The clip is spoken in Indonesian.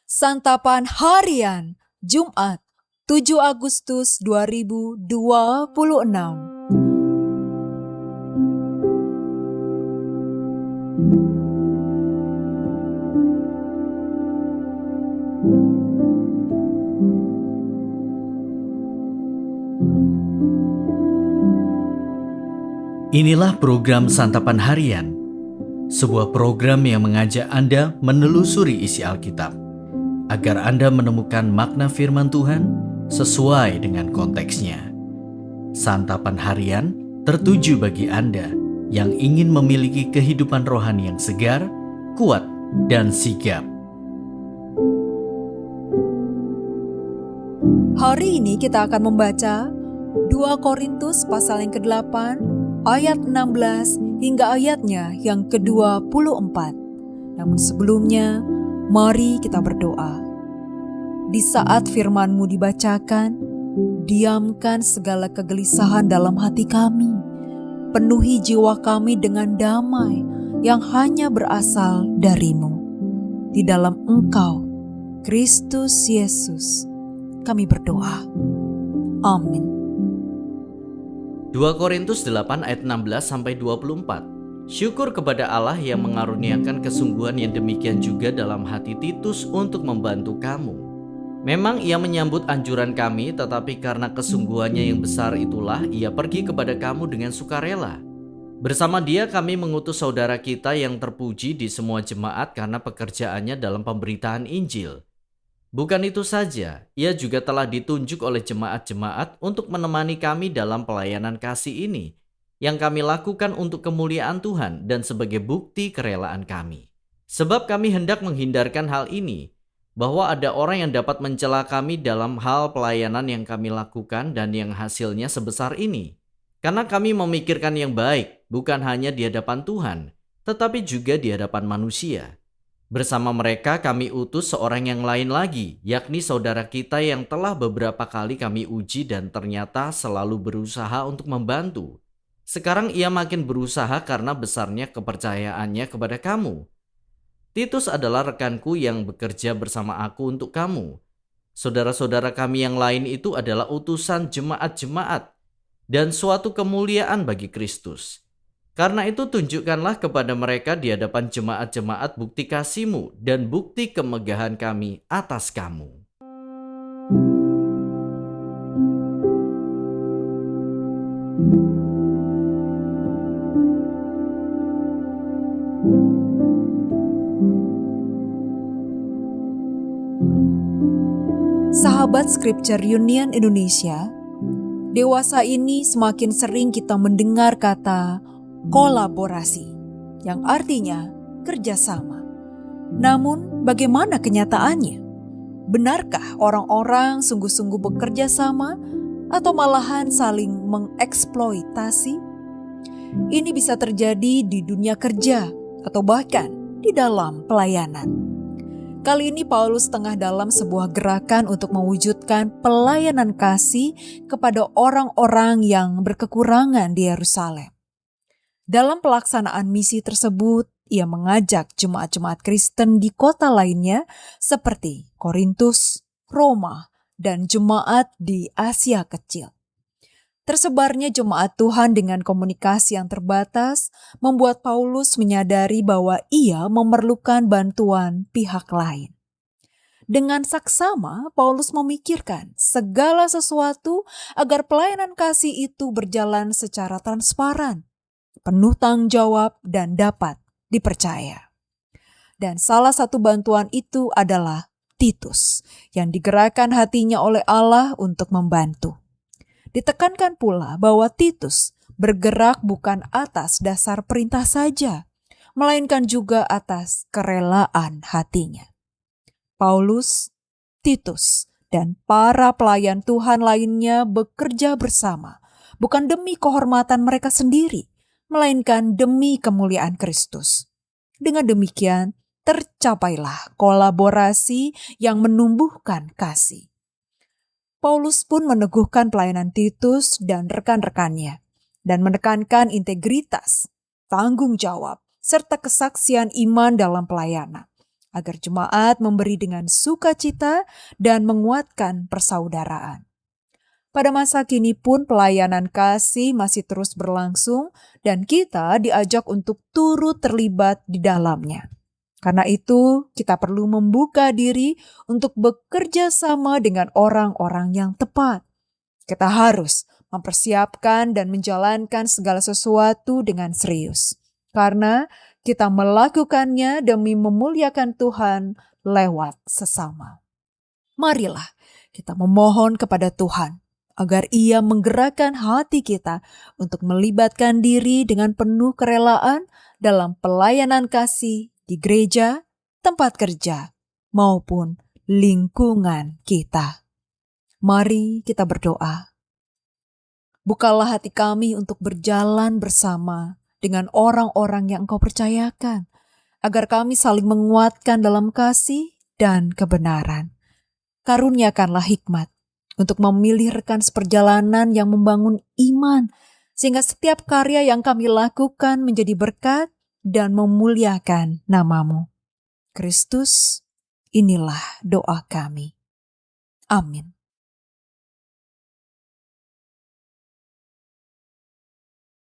Santapan Harian Jumat 7 Agustus 2026. Inilah program Santapan Harian, sebuah program yang mengajak Anda menelusuri isi Alkitab, agar Anda menemukan makna firman Tuhan sesuai dengan konteksnya. Santapan Harian tertuju bagi Anda yang ingin memiliki kehidupan rohani yang segar, kuat, dan sigap. Hari ini kita akan membaca 2 Korintus pasal yang ke-8 ayat 16 hingga ayatnya yang ke-24. Namun sebelumnya, mari kita berdoa. Di saat firman-Mu dibacakan, diamkan segala kegelisahan dalam hati kami. Penuhi jiwa kami dengan damai yang hanya berasal dari-Mu. Di dalam Engkau, Kristus Yesus, kami berdoa. Amin. 2 Korintus 8 ayat 16-24. Syukur kepada Allah yang mengaruniakan kesungguhan yang demikian juga dalam hati Titus untuk membantu kamu. Memang ia menyambut anjuran kami, tetapi karena kesungguhannya yang besar itulah ia pergi kepada kamu dengan sukarela. Bersama dia kami mengutus saudara kita yang terpuji di semua jemaat karena pekerjaannya dalam pemberitaan Injil. Bukan itu saja, ia juga telah ditunjuk oleh jemaat-jemaat untuk menemani kami dalam pelayanan kasih ini, yang kami lakukan untuk kemuliaan Tuhan dan sebagai bukti kerelaan kami. Sebab kami hendak menghindarkan hal ini, bahwa ada orang yang dapat mencela kami dalam hal pelayanan yang kami lakukan dan yang hasilnya sebesar ini. Karena kami memikirkan yang baik, bukan hanya di hadapan Tuhan, tetapi juga di hadapan manusia. Bersama mereka kami utus seorang yang lain lagi, yakni saudara kita yang telah beberapa kali kami uji dan ternyata selalu berusaha untuk membantu. Sekarang ia makin berusaha karena besarnya kepercayaannya kepada kamu. Titus adalah rekanku yang bekerja bersama aku untuk kamu. Saudara-saudara kami yang lain itu adalah utusan jemaat-jemaat dan suatu kemuliaan bagi Kristus. Karena itu tunjukkanlah kepada mereka di hadapan jemaat-jemaat bukti kasih-Mu dan bukti kemegahan kami atas kamu. Sahabat Scripture Union Indonesia, dewasa ini semakin sering kita mendengar kata kolaborasi, yang artinya kerjasama. Namun, bagaimana kenyataannya? Benarkah orang-orang sungguh-sungguh bekerja sama atau malahan saling mengeksploitasi? Ini bisa terjadi di dunia kerja atau bahkan di dalam pelayanan. Kali ini Paulus tengah dalam sebuah gerakan untuk mewujudkan pelayanan kasih kepada orang-orang yang berkekurangan di Yerusalem. Dalam pelaksanaan misi tersebut, ia mengajak jemaat-jemaat Kristen di kota lainnya seperti Korintus, Roma, dan jemaat di Asia Kecil. Tersebarnya jemaat Tuhan dengan komunikasi yang terbatas membuat Paulus menyadari bahwa ia memerlukan bantuan pihak lain. Dengan saksama, Paulus memikirkan segala sesuatu agar pelayanan kasih itu berjalan secara transparan, penuh tanggung jawab, dan dapat dipercaya. Dan salah satu bantuan itu adalah Titus, yang digerakkan hatinya oleh Allah untuk membantu. Ditekankan pula bahwa Titus bergerak bukan atas dasar perintah saja, melainkan juga atas kerelaan hatinya. Paulus, Titus, dan para pelayan Tuhan lainnya bekerja bersama, bukan demi kehormatan mereka sendiri, melainkan demi kemuliaan Kristus. Dengan demikian, tercapailah kolaborasi yang menumbuhkan kasih. Paulus pun meneguhkan pelayanan Titus dan rekan-rekannya, dan menekankan integritas, tanggung jawab, serta kesaksian iman dalam pelayanan, agar jemaat memberi dengan sukacita dan menguatkan persaudaraan. Pada masa kini pun pelayanan kasih masih terus berlangsung dan kita diajak untuk turut terlibat di dalamnya. Karena itu kita perlu membuka diri untuk bekerja sama dengan orang-orang yang tepat. Kita harus mempersiapkan dan menjalankan segala sesuatu dengan serius. Karena kita melakukannya demi memuliakan Tuhan lewat sesama. Marilah kita memohon kepada Tuhan agar Ia menggerakkan hati kita untuk melibatkan diri dengan penuh kerelaan dalam pelayanan kasih di gereja, tempat kerja, maupun lingkungan kita. Mari kita berdoa. Bukalah hati kami untuk berjalan bersama dengan orang-orang yang Engkau percayakan, agar kami saling menguatkan dalam kasih dan kebenaran. Karuniakanlah hikmat untuk memilih rekan seperjalanan yang membangun iman, sehingga setiap karya yang kami lakukan menjadi berkat dan memuliakan nama-Mu. Kristus, inilah doa kami. Amin.